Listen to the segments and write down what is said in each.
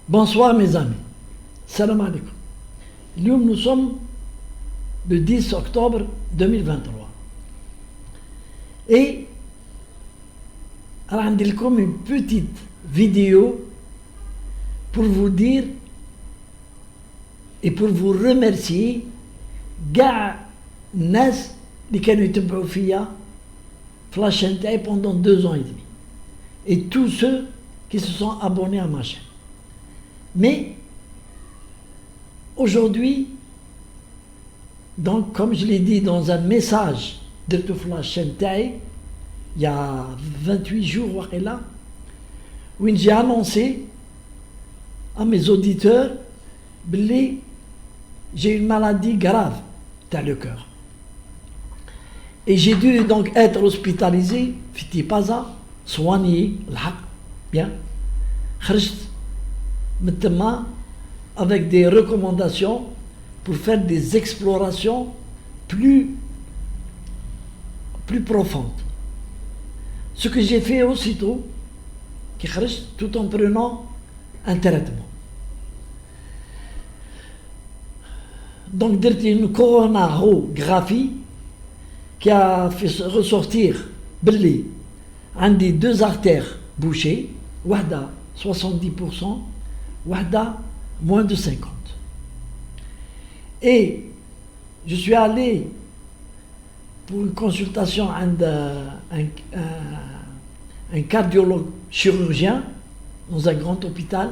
Bonsoir mes amis. Salam alaikum. Nous sommes le 10 octobre 2023. Et j'ai comme une petite vidéo pour vous dire et pour vous remercier gars nas اللي كانوا يتبعوا فيا في la chaîne تاعي pendant 2 ans et demi et tous ceux qui se sont abonnés à ma chaîne. Mais aujourd'hui, donc comme je l'ai dit dans un message de la chaîne تاعي il y a 28 jours où j'ai annoncé à mes auditeurs que j'ai une maladie grave dans le cœur. Et j'ai dû donc être hospitalisé, Fitipaza, soigné, bien. Maintenant, avec des recommandations pour faire des explorations plus profondes. Ce que j'ai fait aussitôt, tout en prenant un traitement. Donc, une coronarographie qui a fait ressortir Belli, un des 2 artères bouchées, Wahda 70%, Wahda moins de 50%. Et je suis allé pour une consultation un cardiologue chirurgien dans un grand hôpital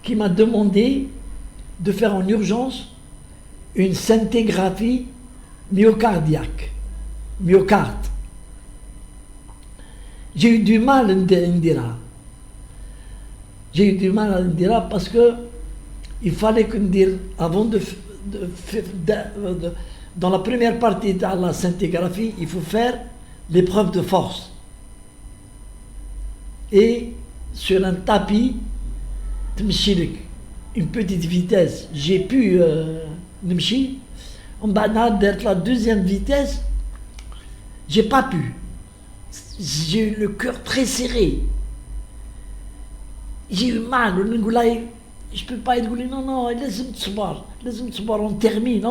qui m'a demandé de faire en urgence une scintigraphie myocardiaque, myocarde. J'ai eu du mal à le dire. J'ai eu du mal à le dire parce que il fallait que dire avant dans la première partie de la scintigraphie, il faut faire l'épreuve de force. Et sur un tapis, une petite vitesse, j'ai pu nimchi. En bas d'être la 2e vitesse, j'ai pas pu. J'ai eu le cœur très serré. J'ai eu mal. Je peux pas être non, laisse-moi te savoir, on termine.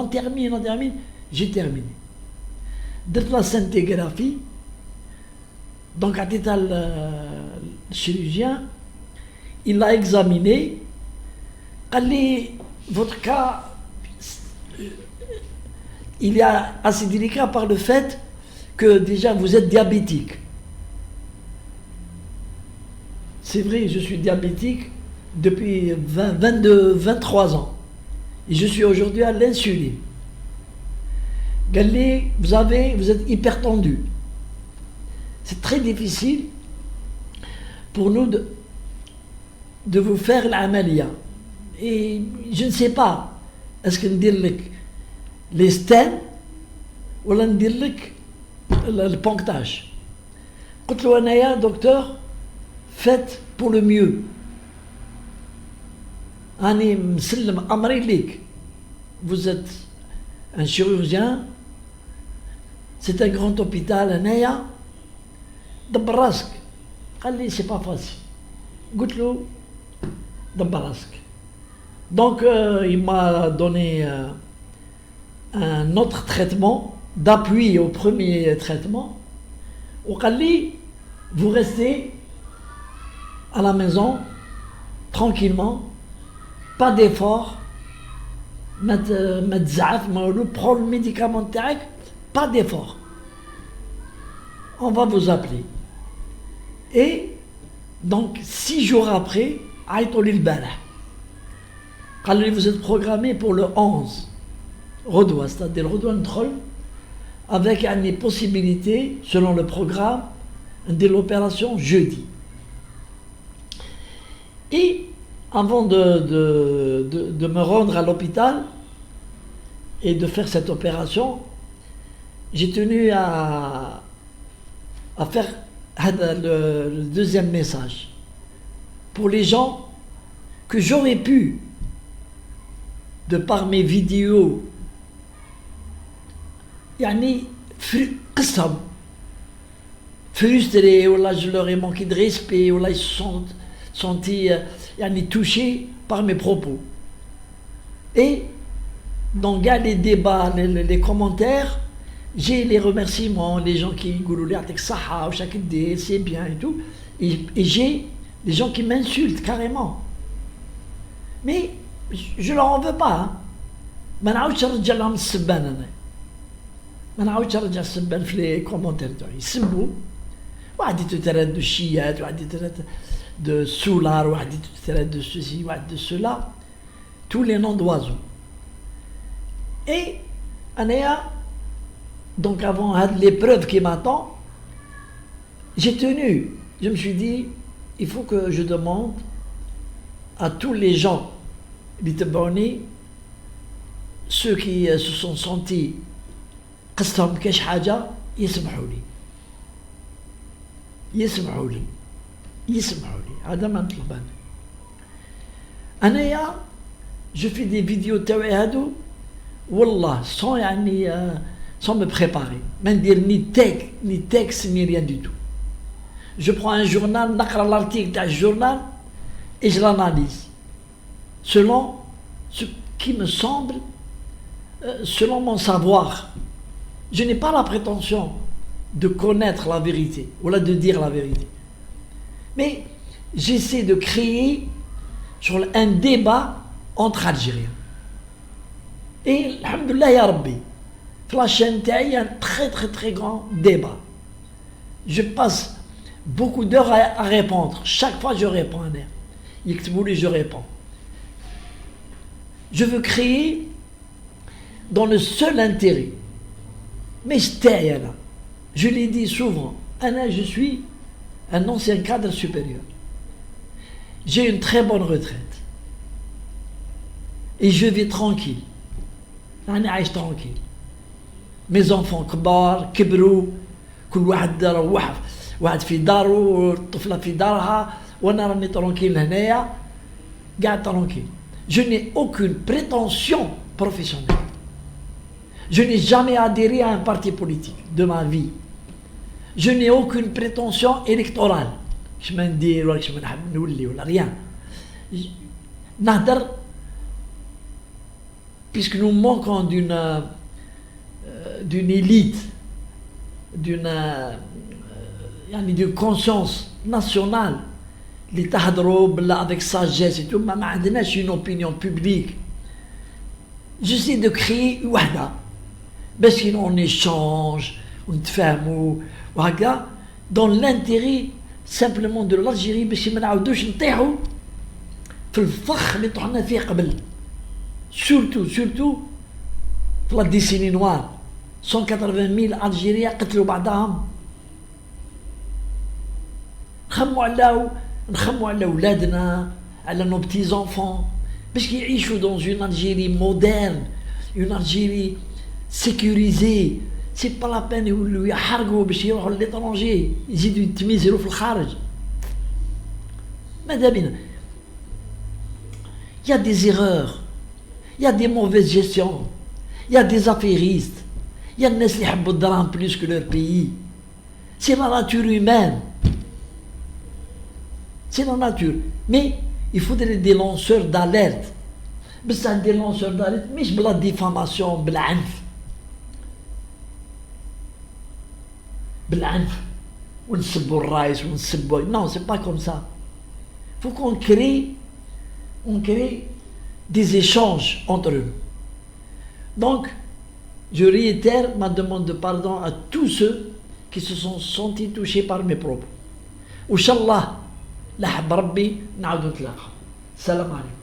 J'ai terminé. De la scintigraphie, donc à le chirurgien, il l'a examiné. Allez, votre cas, il est assez délicat par le fait que déjà vous êtes diabétique. C'est vrai, je suis diabétique depuis 23 ans. Et je suis aujourd'hui à l'insuline. Galli, vous êtes hypertendu. C'est très difficile pour nous de vous faire l'amalia. Et je ne sais pas, est-ce que nous dire les stents ou nous dire le ponctage. Quand le anaya, docteur, faites pour le mieux. Vous êtes un chirurgien, c'est un grand hôpital, anaya, d'Abrask. C'est pas facile. Goutlo, d'Abrask. Donc, il m'a donné un autre traitement d'appui au premier traitement. Au Kali, vous restez à la maison, tranquillement, pas d'effort, prends le médicament, pas d'effort. On va vous appeler. Et donc, 6 jours après, vous êtes programmé pour le 11 Rodois, c'est-à-dire le Rodois Ntrol, avec une possibilité, selon le programme, de l'opération jeudi. Et avant de me rendre à l'hôpital et de faire cette opération, j'ai tenu à faire le 2e message. Pour les gens que j'aurais pu, de par mes vidéos, frustrés, ou là je leur ai manqué de respect, ou là ils se sont senti touché par mes propos. Et dans les débats, les commentaires, j'ai les remerciements, les gens qui disent c'est bien et tout. Et j'ai des gens qui m'insultent carrément. Mais je leur en veux pas. ما نعاودش نرجع لهم السبان انا. ما نعاودش نرجع السبان في لي كومونتير تاعي يسبوا. واحد يتراد دو الشيات، واحد يتراد دو سولار، واحد يتراد دو سوسي، واحد دو سولا. Tous les noms d'oiseaux. Et Anaya, donc avant l'épreuve qui m'attend, j'ai tenu, je me suis dit, il faut que je demande à tous les gens, ceux qui se sont sentis قصتهم كاش حاجة يسمحوا لي هذا ما نطلب أنا je fais des vidéos تاوعي هادو والله sans me préparer ما ندير ni texte ni rien du tout. Je prends un journal, نقرا l'article تاع الجورنال et je l'analyse selon ce qui me semble, selon mon savoir. Je n'ai pas la prétention de connaître la vérité ou de dire la vérité, mais j'essaie de créer sur un débat entre Algériens. Et alhamdoulilah ya Rabbi, sur la chaîne il y a un très grand débat. Je passe beaucoup d'heures à répondre. Chaque fois je réponds. Je réponds. Je veux créer dans le seul intérêt. Mais je l'ai dit souvent, je suis un ancien cadre supérieur. J'ai une très bonne retraite. Et je vis tranquille. Tranquille. Mes enfants كبار كبروا كل واحد روح واحد في داره الطفلة في دارها وانا راني tranquille هنايا قاعد tranquille. Je n'ai aucune prétention professionnelle. Je n'ai jamais adhéré à un parti politique de ma vie. Je n'ai aucune prétention électorale. Je m'en dis ولا je m'en نولي ولا rien. نهدر puisque nous manquons d'une élite, d'une conscience nationale, les tahdroub avec sagesse et tout, ma عندناش une opinion publique. J'essaie de créer wahda, parce qu'on échange, on نتفاهموا وهكا dans l'intérêt simplement de l'Algérie باش ما نعاودوش نطيحوا في الفخ اللي طحنا فيه قبل. Surtout في la décennie noire 180,000 Algériens قتلوا بعضهم. نخموا على أولادنا على nos petits enfants باش يعيشوا dans une Algérie moderne, une Algérie sécurisée. C'est pas la peine يولوا يحرقوا باش يروحوا للإترونجي يزيدوا يتميزروا في الخارج. ماذا بينا؟ Il y a des erreurs, il y a des mauvaises gestions, il y a des affairistes, il y a des gens qui aiment le drame plus que leur pays. C'est la nature humaine. C'est la nature. Mais il faudrait des lanceurs d'alerte. Mais c'est des lanceurs d'alerte, mais je la diffamation, بالعنف. بالعنف. ونسبوا الرئيس ونسبوا. Non, c'est pas comme ça. Il faut qu'on crée des échanges entre eux. Donc, je réitère ma demande de pardon à tous ceux qui se sont sentis touchés par mes propos. Inch'Allah, la حب ربي نعاودو نتلاقاو. السلام عليكم.